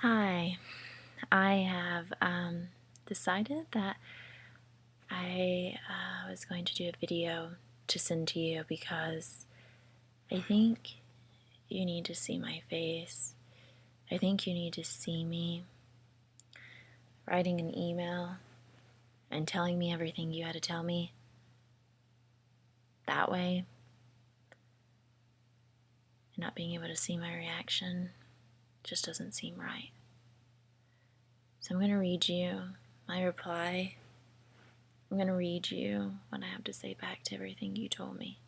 Hi, I have decided that I was going to do a video to send to you because I think you need to see my face. I think you need to see me writing an email and telling me everything you had to tell me that way, and not being able to see my reaction just doesn't seem right. So I'm going to read you my reply. I'm going to read you what I have to say back to everything you told me.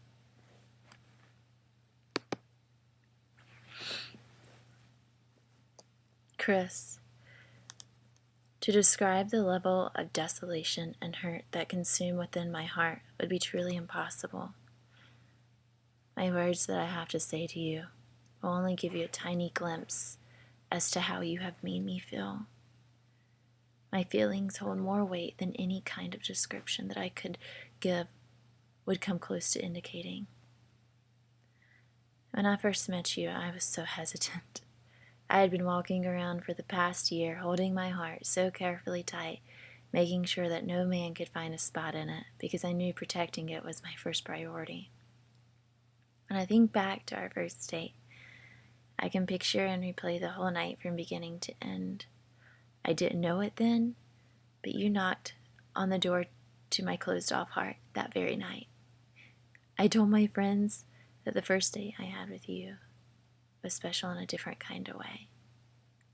Chris, to describe the level of desolation and hurt that consume within my heart would be truly impossible. My words that I have to say to you will only give you a tiny glimpse as to how you have made me feel. My feelings hold more weight than any kind of description that I could give would come close to indicating. When I first met you, I was so hesitant. I had been walking around for the past year, holding my heart so carefully tight, making sure that no man could find a spot in it, because I knew protecting it was my first priority. When I think back to our first date, I can picture and replay the whole night from beginning to end. I didn't know it then, but you knocked on the door to my closed-off heart that very night. I told my friends that the first date I had with you was special in a different kind of way.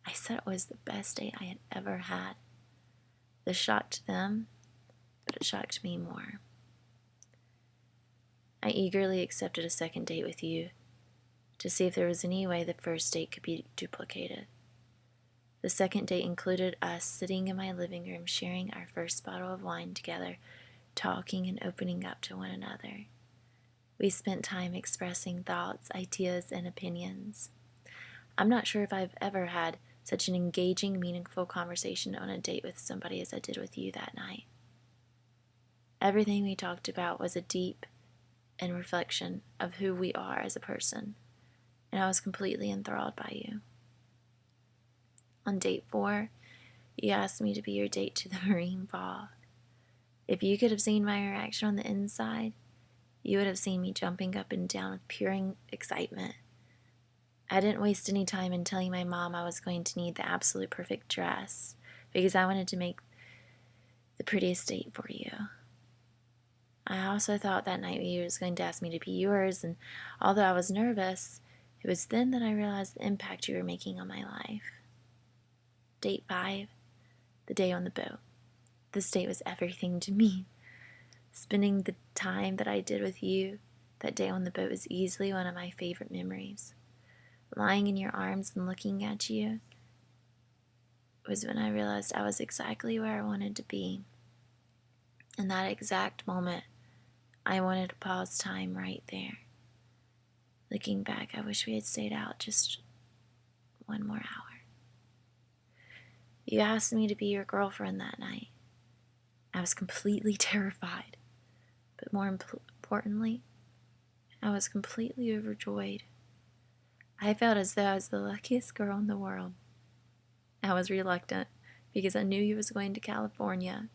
I said it was the best date I had ever had. This shocked them, but it shocked me more. I eagerly accepted a second date with you to see if there was any way the first date could be duplicated. The second date included us sitting in my living room sharing our first bottle of wine together, talking and opening up to one another. We spent time expressing thoughts, ideas, and opinions. I'm not sure if I've ever had such an engaging, meaningful conversation on a date with somebody as I did with you that night. Everything we talked about was a deep and reflection of who we are as a person, and I was completely enthralled by you. On date 4, you asked me to be your date to the marine ball. If you could have seen my reaction on the inside, you would have seen me jumping up and down with pure excitement. I didn't waste any time in telling my mom I was going to need the absolute perfect dress because I wanted to make the prettiest date for you. I also thought that night you was going to ask me to be yours, and although I was nervous, it was then that I realized the impact you were making on my life. Date 5, the day on the boat. This date was everything to me. Spending the time that I did with you that day on the boat was easily one of my favorite memories. Lying in your arms and looking at you was when I realized I was exactly where I wanted to be. In that exact moment, I wanted to pause time right there. Looking back, I wish we had stayed out just one more hour. You asked me to be your girlfriend that night. I was completely terrified, but more importantly, I was completely overjoyed. I felt as though I was the luckiest girl in the world. I was reluctant because I knew you was going to California,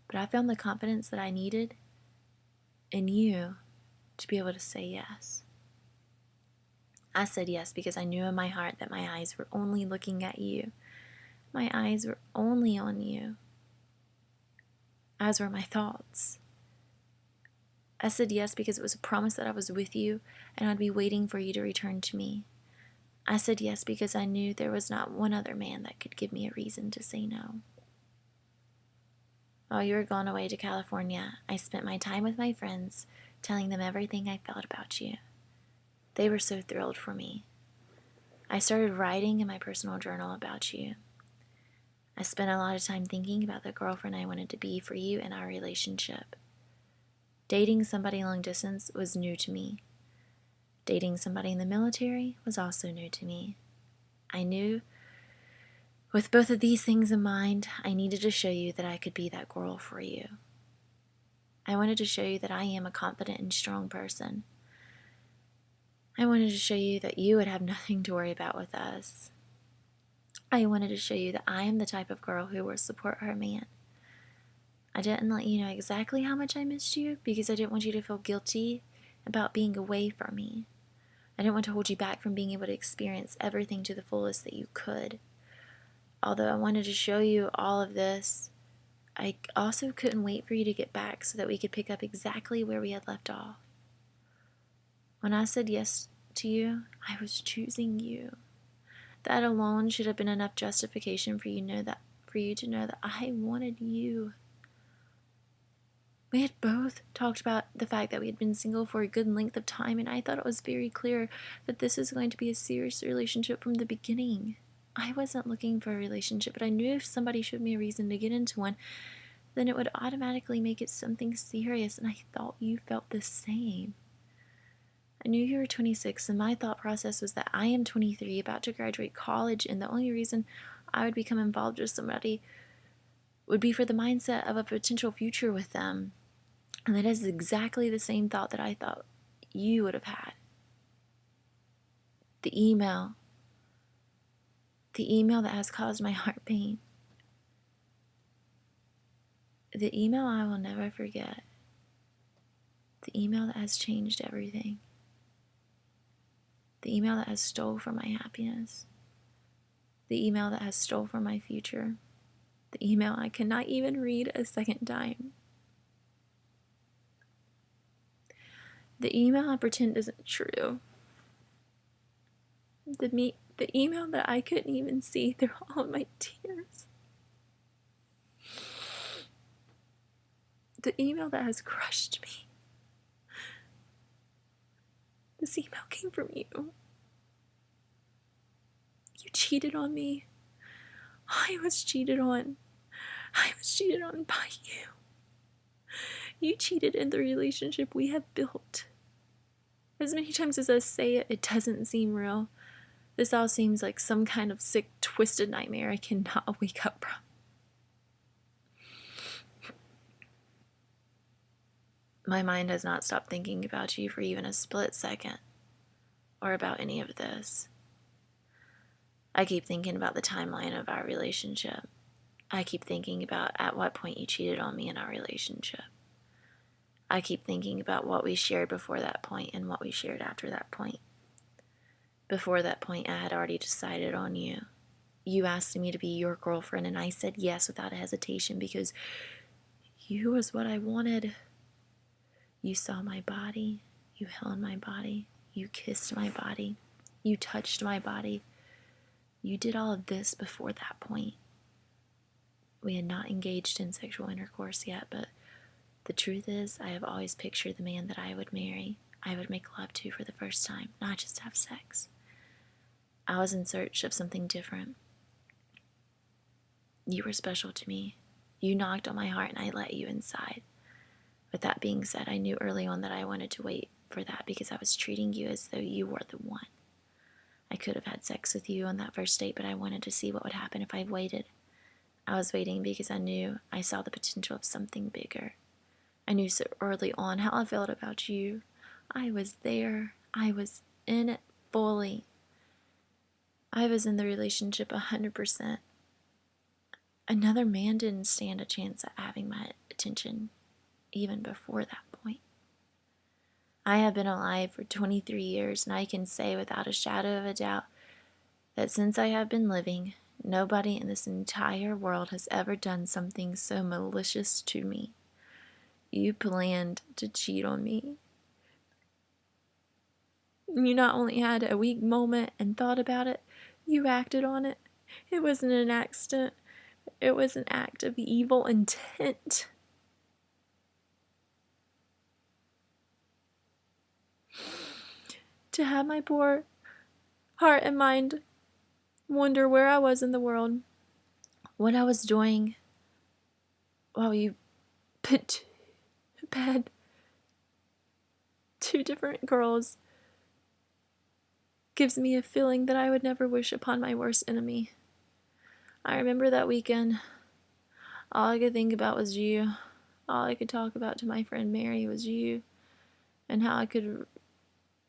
but I found the confidence that I needed in you to be able to say yes. I said yes because I knew in my heart that my eyes were only looking at you. My eyes were only on you, as were my thoughts. I said yes because it was a promise that I was with you and I'd be waiting for you to return to me. I said yes because I knew there was not one other man that could give me a reason to say no. While you were gone away to California, I spent my time with my friends, telling them everything I felt about you. They were so thrilled for me. I started writing in my personal journal about you. I spent a lot of time thinking about the girlfriend I wanted to be for you and our relationship. Dating somebody long distance was new to me. Dating somebody in the military was also new to me. I knew with both of these things in mind, I needed to show you that I could be that girl for you. I wanted to show you that I am a confident and strong person. I wanted to show you that you would have nothing to worry about with us. I wanted to show you that I am the type of girl who will support her man. I didn't let you know exactly how much I missed you because I didn't want you to feel guilty about being away from me. I didn't want to hold you back from being able to experience everything to the fullest that you could. Although I wanted to show you all of this, I also couldn't wait for you to get back so that we could pick up exactly where we had left off. When I said yes to you, I was choosing you. That alone should have been enough justification for you to know that I wanted you. We had both talked about the fact that we had been single for a good length of time, and I thought it was very clear that this was going to be a serious relationship from the beginning. I wasn't looking for a relationship, but I knew if somebody showed me a reason to get into one, then it would automatically make it something serious, and I thought you felt the same. I knew you were 26, and my thought process was that I am 23, about to graduate college, and the only reason I would become involved with somebody would be for the mindset of a potential future with them. And that is exactly the same thought that I thought you would have had. The email that has caused my heart pain. The email I will never forget. The email that has changed everything. The email that has stole from my happiness. The email that has stole from my future. The email I cannot even read a second time. The email I pretend isn't true. The email that I couldn't even see through all of my tears. The email that has crushed me. This email came from you. You cheated on me. I was cheated on. I was cheated on by you. You cheated in the relationship we have built. As many times as I say it, it doesn't seem real. This all seems like some kind of sick, twisted nightmare I cannot wake up from. My mind has not stopped thinking about you for even a split second, or about any of this. I keep thinking about the timeline of our relationship. I keep thinking about at what point you cheated on me in our relationship. I keep thinking about what we shared before that point and what we shared after that point. Before that point, I had already decided on you. You asked me to be your girlfriend, and I said yes without a hesitation because you was what I wanted. You saw my body. You held my body. You kissed my body. You touched my body. You did all of this before that point. We had not engaged in sexual intercourse yet, but the truth is, I have always pictured the man that I would marry, I would make love to for the first time, not just have sex. I was in search of something different. You were special to me. You knocked on my heart and I let you inside. With that being said, I knew early on that I wanted to wait for that because I was treating you as though you were the one. I could have had sex with you on that first date, but I wanted to see what would happen if I waited. I was waiting because I knew I saw the potential of something bigger. I knew so early on how I felt about you. I was there. I was in it fully. I was in the relationship 100%. Another man didn't stand a chance at having my attention, even before that point. I have been alive for 23 years, and I can say without a shadow of a doubt that since I have been living, nobody in this entire world has ever done something so malicious to me. You planned to cheat on me. You not only had a weak moment and thought about it, you acted on it. It wasn't an accident. It was an act of evil intent. To have my poor heart and mind wonder where I was in the world, what I was doing, while you put to bed two different girls, gives me a feeling that I would never wish upon my worst enemy. I remember that weekend, all I could think about was you. All I could talk about to my friend Mary was you, and how I could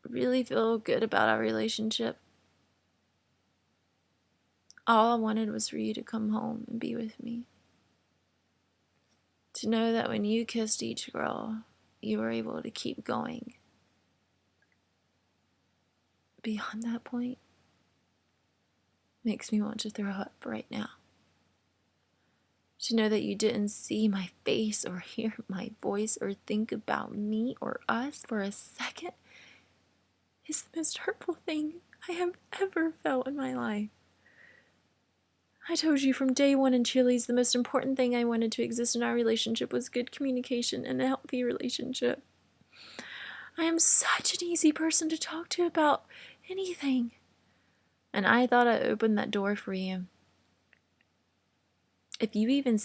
really feel good about our relationship. All I wanted was for you to come home and be with me. To know that when you kissed each girl, you were able to keep going. Beyond that point, makes me want to throw up right now. To know that you didn't see my face or hear my voice or think about me or us for a second is the most hurtful thing I have ever felt in my life. I told you from day one in Chili's the most important thing I wanted to exist in our relationship was good communication and a healthy relationship. I am such an easy person to talk to about anything. And I thought I opened that door for you. If you even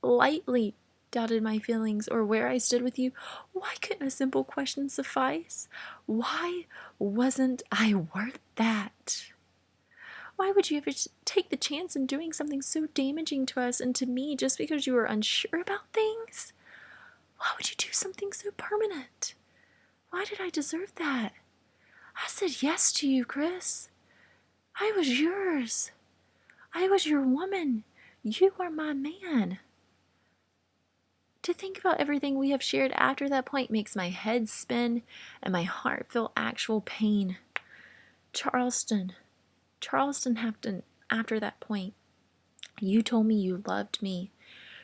slightly doubted my feelings or where I stood with you, why couldn't a simple question suffice? Why wasn't I worth that? Why would you ever take the chance in doing something so damaging to us and to me just because you were unsure about things? Why would you do something so permanent? Why did I deserve that? I said yes to you, Chris. I was yours. I was your woman. You were my man. To think about everything we have shared after that point makes my head spin and my heart feel actual pain. Charleston happened after that point. You told me you loved me.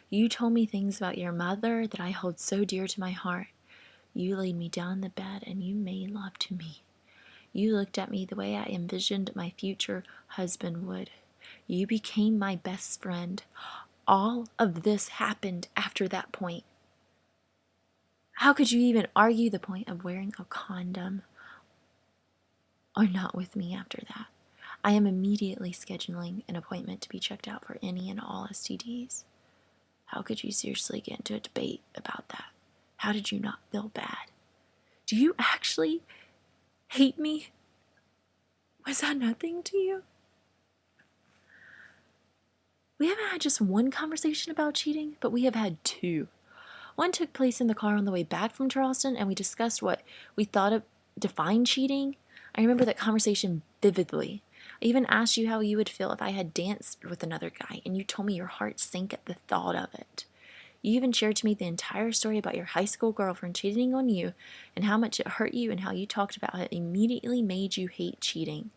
You told me things about your mother that I hold so dear to my heart. You laid me down in the bed and you made love to me. You looked at me the way I envisioned my future husband would. You became my best friend. All of this happened after that point. How could you even argue the point of wearing a condom or not with me after that? I am immediately scheduling an appointment to be checked out for any and all STDs. How could you seriously get into a debate about that? How did you not feel bad? Do you actually hate me? Was that nothing to you? We haven't had just one conversation about cheating, but we have had two. One took place in the car on the way back from Charleston, and we discussed what we thought of defined cheating. I remember that conversation vividly. I even asked you how you would feel if I had danced with another guy, and you told me your heart sank at the thought of it. You even shared to me the entire story about your high school girlfriend cheating on you and how much it hurt you and how you talked about it immediately made you hate cheating.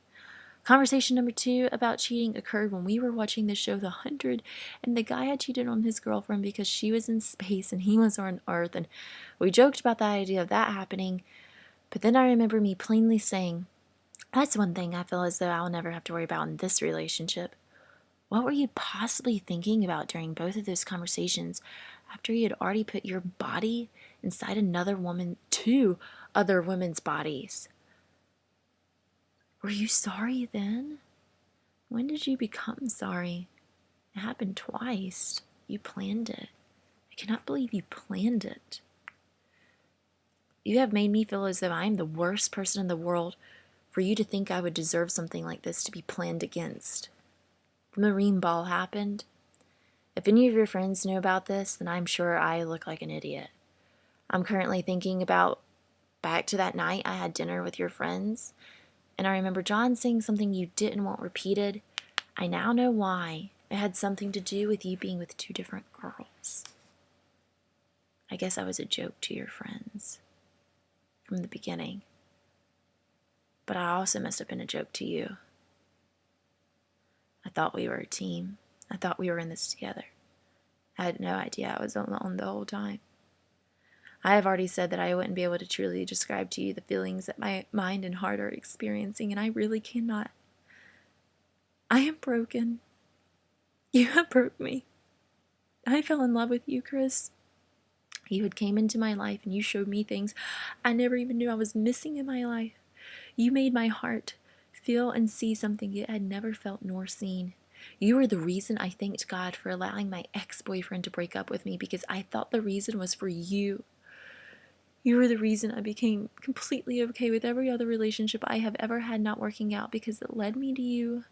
Conversation number 2 about cheating occurred when we were watching the show The 100, and the guy had cheated on his girlfriend because she was in space and he was on Earth, and we joked about the idea of that happening, but then I remember me plainly saying, that's one thing I feel as though I'll never have to worry about in this relationship. What were you possibly thinking about during both of those conversations after you had already put your body inside another woman, 2 other women's bodies? Were you sorry then? When did you become sorry? It happened twice. You planned it. I cannot believe you planned it. You have made me feel as though I am the worst person in the world for you to think I would deserve something like this to be planned against. The Marine Ball happened. If any of your friends know about this, then I'm sure I look like an idiot. I'm currently thinking about back to that night I had dinner with your friends, and I remember John saying something you didn't want repeated. I now know why. It had something to do with you being with 2 different girls. I guess I was a joke to your friends from the beginning. But I also must have been a joke to you. I thought we were a team. I thought we were in this together. I had no idea I was alone the whole time. I have already said that I wouldn't be able to truly describe to you the feelings that my mind and heart are experiencing, and I really cannot. I am broken. You have broke me. I fell in love with you, Chris. You had came into my life and you showed me things I never even knew I was missing in my life. You made my heart feel and see something it had never felt nor seen. You were the reason I thanked God for allowing my ex-boyfriend to break up with me, because I thought the reason was for you. You were the reason I became completely okay with every other relationship I have ever had not working out, because it led me to you.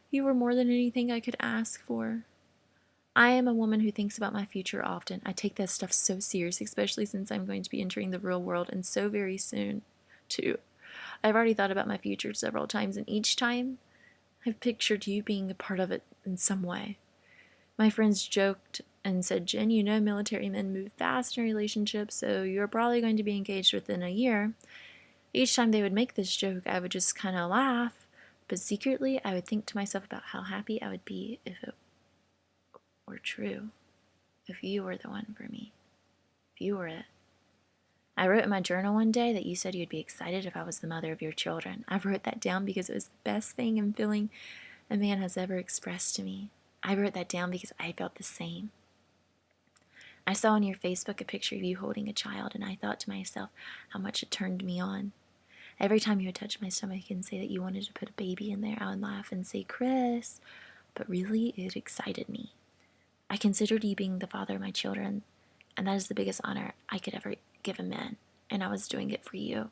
You were more than anything I could ask for. I am a woman who thinks about my future often. I take that stuff so serious, especially since I'm going to be entering the real world, and so very soon, too. I've already thought about my future several times, and each time I've pictured you being a part of it in some way. My friends joked and said, Jen, you know military men move fast in relationships, so you're probably going to be engaged within a year. Each time they would make this joke, I would just kind of laugh, but secretly I would think to myself about how happy I would be if it were true, if you were the one for me, if you were it. I wrote in my journal one day that you said you'd be excited if I was the mother of your children. I wrote that down because it was the best thing and feeling a man has ever expressed to me. I wrote that down because I felt the same. I saw on your Facebook a picture of you holding a child, and I thought to myself how much it turned me on. Every time you would touch my stomach and say that you wanted to put a baby in there, I would laugh and say, Chris, but really it excited me. I considered you being the father of my children, and that is the biggest honor I could ever give a man, and I was doing it for you.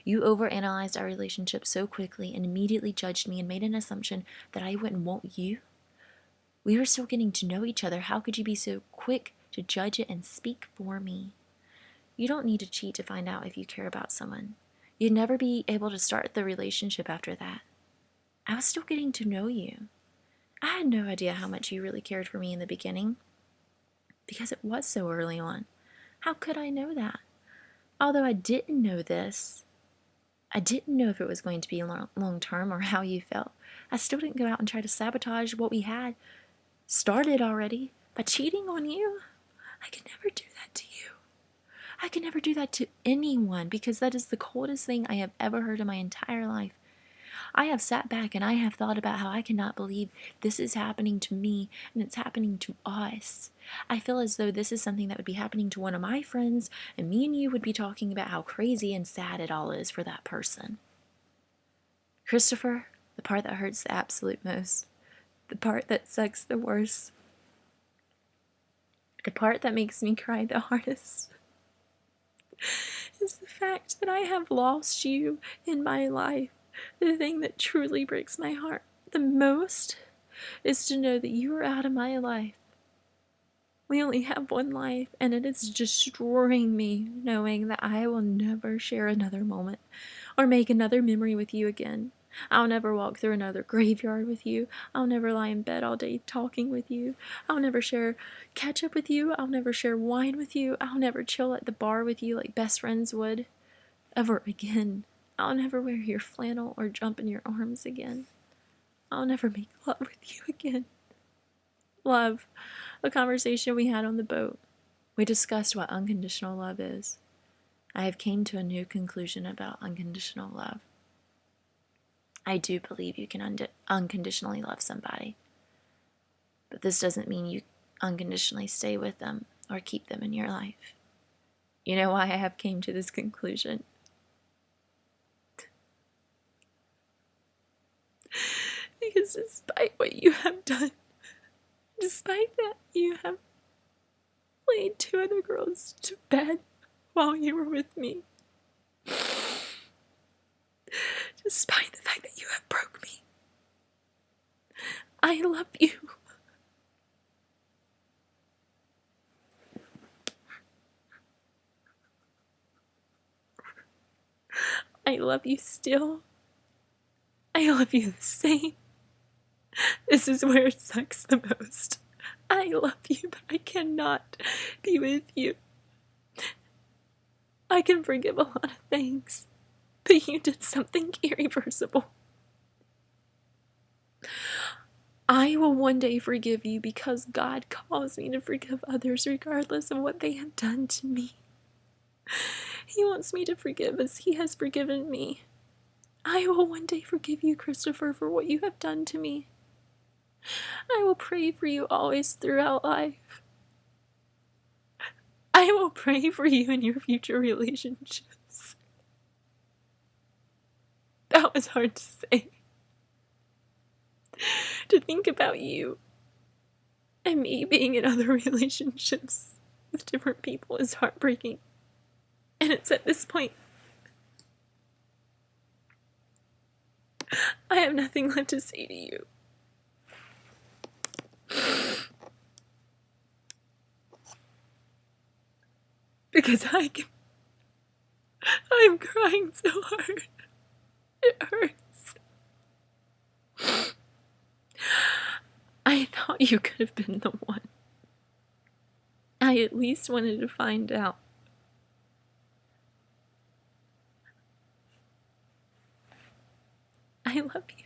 You overanalyzed our relationship so quickly and immediately judged me and made an assumption that I wouldn't want you. We were still getting to know each other. How could you be so quick to judge it and speak for me? You don't need to cheat to find out if you care about someone. You'd never be able to start the relationship after that. I was still getting to know you. I had no idea how much you really cared for me in the beginning, because it was so early on. How could I know that? Although I didn't know this, I didn't know if it was going to be long term or how you felt. I still didn't go out and try to sabotage what we had started already by cheating on you. I could never do that to you. I could never do that to anyone, because that is the coldest thing I have ever heard in my entire life. I have sat back and I have thought about how I cannot believe this is happening to me and it's happening to us. I feel as though this is something that would be happening to one of my friends, and me and you would be talking about how crazy and sad it all is for that person. Christopher, the part that hurts the absolute most, the part that sucks the worst, the part that makes me cry the hardest, is the fact that I have lost you in my life. The thing that truly breaks my heart the most is to know that you are out of my life. We only have one life, and it is destroying me knowing that I will never share another moment or make another memory with you again. I'll never walk through another graveyard with you. I'll never lie in bed all day talking with you. I'll never share ketchup with you. I'll never share wine with you. I'll never chill at the bar with you like best friends would ever again. I'll never wear your flannel or jump in your arms again. I'll never make love with you again. Love, a conversation we had on the boat. We discussed what unconditional love is. I have came to a new conclusion about unconditional love. I do believe you can unconditionally love somebody. But this doesn't mean you unconditionally stay with them or keep them in your life. You know why I have came to this conclusion? Because despite what you have done, despite that you have laid 2 other girls to bed while you were with me, despite the fact that you have broke me, I love you. I love you still. I love you the same. This is where it sucks the most. I love you, but I cannot be with you. I can forgive a lot of things, but you did something irreversible. I will one day forgive you because God calls me to forgive others regardless of what they have done to me. He wants me to forgive as He has forgiven me. I will one day forgive you, Christopher, for what you have done to me. I will pray for you always throughout life. I will pray for you in your future relationships. That was hard to say. To think about you and me being in other relationships with different people is heartbreaking. And it's at this point I have nothing left to say to you. Because I'm crying so hard. It hurts. I thought you could have been the one. I at least wanted to find out. I love you.